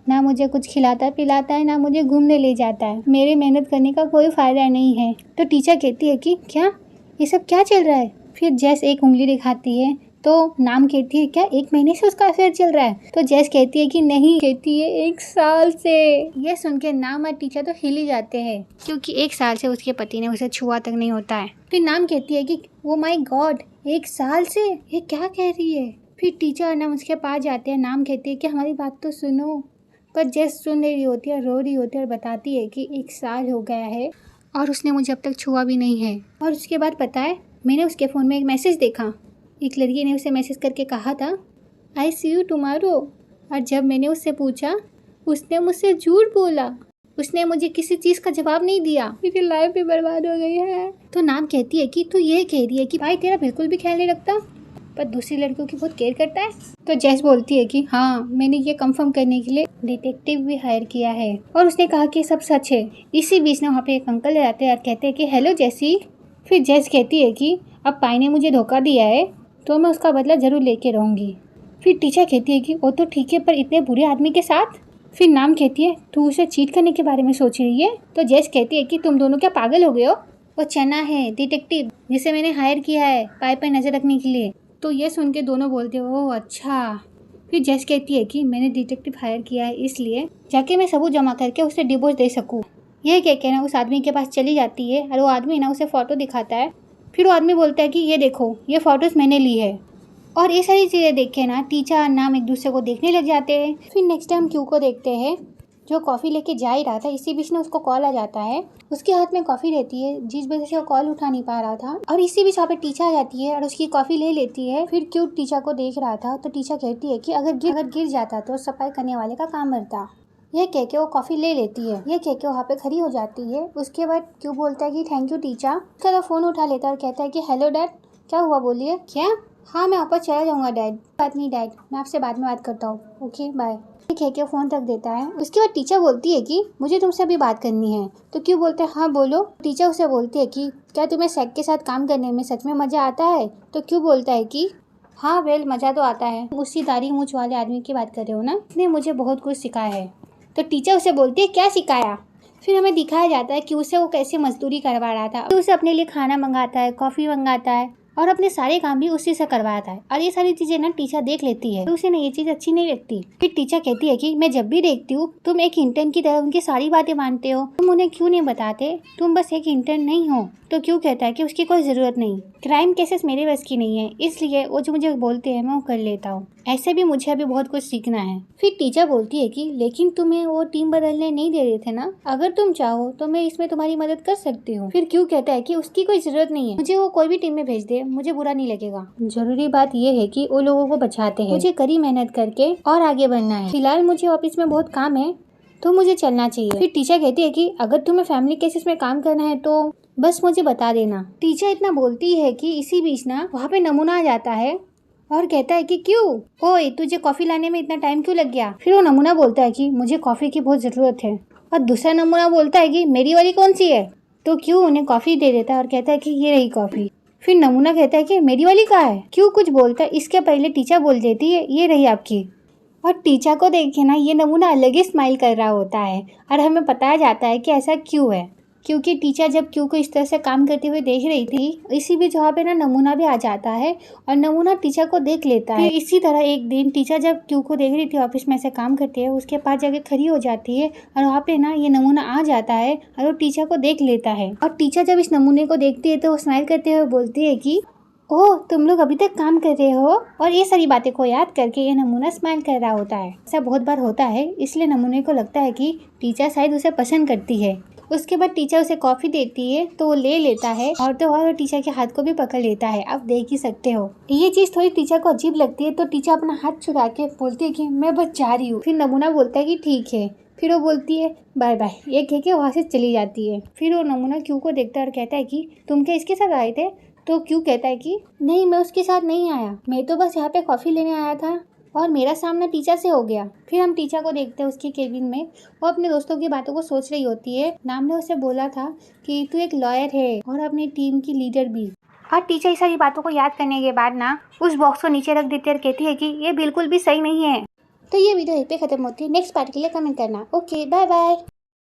ना मुझे कुछ खिलाता पिलाता है, ना मुझे घूमने ले जाता है। मेरी मेहनत करने का कोई फ़ायदा नहीं है। तो टीचर कहती है कि क्या ये सब क्या चल रहा है। फिर जेस एक उंगली दिखाती है तो नाम कहती है क्या 1 महीने से उसका अफेयर चल रहा है। तो जेस कहती है कि नहीं, कहती है 1 साल से। ये सुन के नाम और टीचर तो हिल ही जाते हैं, क्योंकि 1 साल से उसके पति ने उसे छुआ तक नहीं होता है। फिर नाम कहती है कि ओ माय गॉड, 1 साल से, ये क्या कह रही है। फिर टीचर और नाम उसके पास जाते हैं। नाम कहती है कि हमारी बात तो सुनो, पर जेस सुन रही होती है, रो रही होती है और बताती है कि 1 साल हो गया है और उसने मुझे अब तक छुआ भी नहीं है। और उसके बाद पता है, मैंने उसके फ़ोन में एक मैसेज देखा। एक लड़की ने उसे मैसेज करके कहा था आई सी यू टुमारो। और जब मैंने उससे पूछा, उसने मुझसे झूठ बोला। उसने मुझे किसी चीज़ का जवाब नहीं दिया। मेरी लाइफ भी बर्बाद हो गई है। तो नाम कहती है कि तू ये कह रही है कि भाई तेरा बिल्कुल भी ख्याल नहीं रखता, पर दूसरी लड़कियों की बहुत केयर करता है। तो जेस बोलती है कि हाँ, मैंने ये कंफर्म करने के लिए डिटेक्टिव भी हायर किया है। और उसने कहा कि सब सच है। इसी बीच में वहाँ पे एक अंकल आते हैं और कहते हैं कि हेलो जेसी। फिर जेस कहती है कि अब पाई ने मुझे धोखा दिया है तो मैं उसका बदला ज़रूर लेके रहूँगी। फिर टीचर कहती है कि वो तो ठीक है, पर इतने बुरे आदमी के साथ। फिर नाम कहती है तू उसे चीट करने के बारे में सोच रही है। तो जेस कहती है कि तुम दोनों क्या पागल हो गए हो। वो चना है डिटेक्टिव, जिसे मैंने हायर किया है पाई पर नज़र रखने के लिए। तो ये सुन के दोनों बोलते हैं ओह अच्छा। फिर जेस कहती है कि मैंने डिटेक्टिव हायर किया है इसलिए जाके मैं सबूत जमा करके उसे डिवोर्स दे सकूँ। यह कह के ना उस आदमी के पास चली जाती है और वो आदमी ना उसे फ़ोटो दिखाता है। फिर वो आदमी बोलता है कि ये देखो, ये फ़ोटोज़ मैंने ली है। और ये सारी चीज़ें देख के ना टीचर और नाम एक दूसरे को देखने लग जाते हैं। फिर नेक्स्ट टाइम क्यू को देखते हैं, जो कॉफ़ी लेके जा ही रहा था। इसी बीच में उसको कॉल आ जाता है। उसके हाथ में कॉफ़ी रहती है, जिस वजह से वो कॉल उठा नहीं पा रहा था। और इसी बीच वहाँ पे टीचर आ जाती है और उसकी कॉफ़ी ले लेती है। फिर क्यू टीचर को देख रहा था तो टीचर कहती है कि अगर गिर जाता तो सफाई करने वाले का काम मरता। यह कह के वो कॉफ़ी ले लेती है। यह कह के वहाँ पे खड़ी हो जाती है। उसके बाद क्यू बोलता है कि थैंक यू टीचर। उसका फ़ोन उठा लेता है और कहता है कि हेलो डैड, क्या हुआ बोलिए। क्या? हाँ, मैं वापस चला जाऊँगा डैड। बात नहीं डैड, मैं आपसे बाद में बात करता हूँ। Okay bye. कह के फ़ोन रख देता है। उसके बाद टीचर बोलती है कि मुझे तुमसे अभी बात करनी है। तो क्यों बोलते हैं हाँ बोलो। टीचर उसे बोलती है कि क्या तुम्हें सैक के साथ काम करने में सच में मज़ा आता है। तो क्यों बोलता है कि हाँ वेल, मज़ा तो आता है। उसी दाढ़ी मूंछ वाले आदमी की बात कर रहे हो ना, इसने मुझे बहुत कुछ सिखाया है। तो टीचर उसे बोलती है क्या सिखाया। फिर हमें दिखाया जाता है कि उसे वो कैसे मजदूरी करवा रहा था। तो उसे अपने लिए खाना मंगाता है, कॉफ़ी मंगाता है और अपने सारे काम भी उसी से करवाता है। और ये सारी चीजें ना टीचर देख लेती है तो उसे ना ये चीज अच्छी नहीं लगती। फिर टीचर कहती है कि मैं जब भी देखती हूँ तुम एक इंटर्न की तरह उनकी सारी बातें मानते हो, तुम उन्हें क्यों नहीं बताते, तुम बस एक इंटर्न नहीं हो। तो क्यों कहता है कि उसकी कोई जरूरत नहीं, क्राइम केसेस मेरे बस की नहीं है, इसलिए वो जो मुझे बोलते हैं मैं वो कर लेता हूँ। ऐसे भी मुझे अभी बहुत कुछ सीखना है। फिर टीचर बोलती है कि लेकिन तुम्हें वो टीम बदलने नहीं दे रहे थे ना, अगर तुम चाहो तो मैं इसमें तुम्हारी मदद कर सकती हूँ। फिर क्यों कहता है कि उसकी कोई जरूरत नहीं है, मुझे वो कोई भी टीम में भेज दे, मुझे बुरा नहीं लगेगा। जरूरी बात यह है कि वो लोगों को बचाते हैं, मुझे कड़ी मेहनत करके और आगे बढ़ना है। फिलहाल मुझे ऑफिस में बहुत काम है तो मुझे चलना चाहिए। फिर टीचर कहती है कि अगर तुम्हें फैमिली केसेस में काम करना है तो बस मुझे बता देना। टीचर इतना बोलती है कि इसी बीच ना वहाँ पे नमूना आ जाता है और कहता है कि क्यों ओए, तुझे कॉफी लाने में इतना टाइम क्यों लग गया। फिर वो नमूना बोलता है कि मुझे कॉफी की बहुत जरूरत है। और दूसरा नमूना बोलता है कि मेरी वाली कौन सी है। तो क्यों उन्हें कॉफी दे देता है और कहता है कि ये रही कॉफी। फिर नमूना कहता है कि मेरी वाली कहाँ है। क्यों कुछ बोलता है, इसके पहले टीचर बोल देती है ये रही आपकी। और टीचर को देख के ना ये नमूना अलग ही स्माइल कर रहा होता है और हमें बताया जाता है कि ऐसा क्यों है, क्योंकि टीचर जब क्यू को इस तरह से काम करते हुए देख रही थी, इसी बीच वहाँ पे ना नमूना भी आ जाता है और नमूना टीचर को देख लेता है। इसी तरह एक दिन टीचर जब क्यू को देख रही थी ऑफिस में से काम करते हुए, उसके पास जाके खड़ी हो जाती है और वहाँ पे ना ये नमूना आ जाता है और वो टीचर को देख लेता है। और टीचर जब इस नमूने को देखती है तो वो स्माइल करते हुए बोलती है कि ओह, तुम लोग अभी तक काम कर रहे हो। और ये सारी बातें को याद करके ये नमूना स्माइल कर रहा होता है। ऐसा बहुत बार होता है, इसलिए नमूने को लगता है कि टीचर शायद उसे पसंद करती है। उसके बाद टीचर उसे कॉफी देती है तो वो ले लेता है और तो और टीचर के हाथ को भी पकड़ लेता है। आप देख ही सकते हो ये चीज थोड़ी टीचर को अजीब लगती है, तो टीचर अपना हाथ छुड़ा के बोलती है कि मैं बस जा रही हूँ। फिर नमूना बोलता है कि ठीक है। फिर वो बोलती है बाय बाय, ये कह के वहाँ से चली जाती है। फिर वो नमूना क्यू को देखता है और कहता है कि तुम क्या इसके साथ आए थे। तो क्यू कहता है कि नहीं, मैं उसके साथ नहीं आया, मैं तो बस यहाँ पे कॉफी लेने आया था और मेरा सामना टीचर से हो गया। फिर हम टीचर को देखते हैं उसके केबिन में, वो अपने दोस्तों की बातों को सोच रही होती है। नाम ने उसे बोला था कि तू एक लॉयर है और अपनी टीम की लीडर भी। और टीचर इस सारी बातों को याद करने के बाद ना उस बॉक्स को नीचे रख देती है और कहती है कि ये बिल्कुल भी सही नहीं है। तो ये वीडियो यहीं पे खत्म होती है। नेक्स्ट पार्ट के लिए कमेंट करना। Okay bye bye.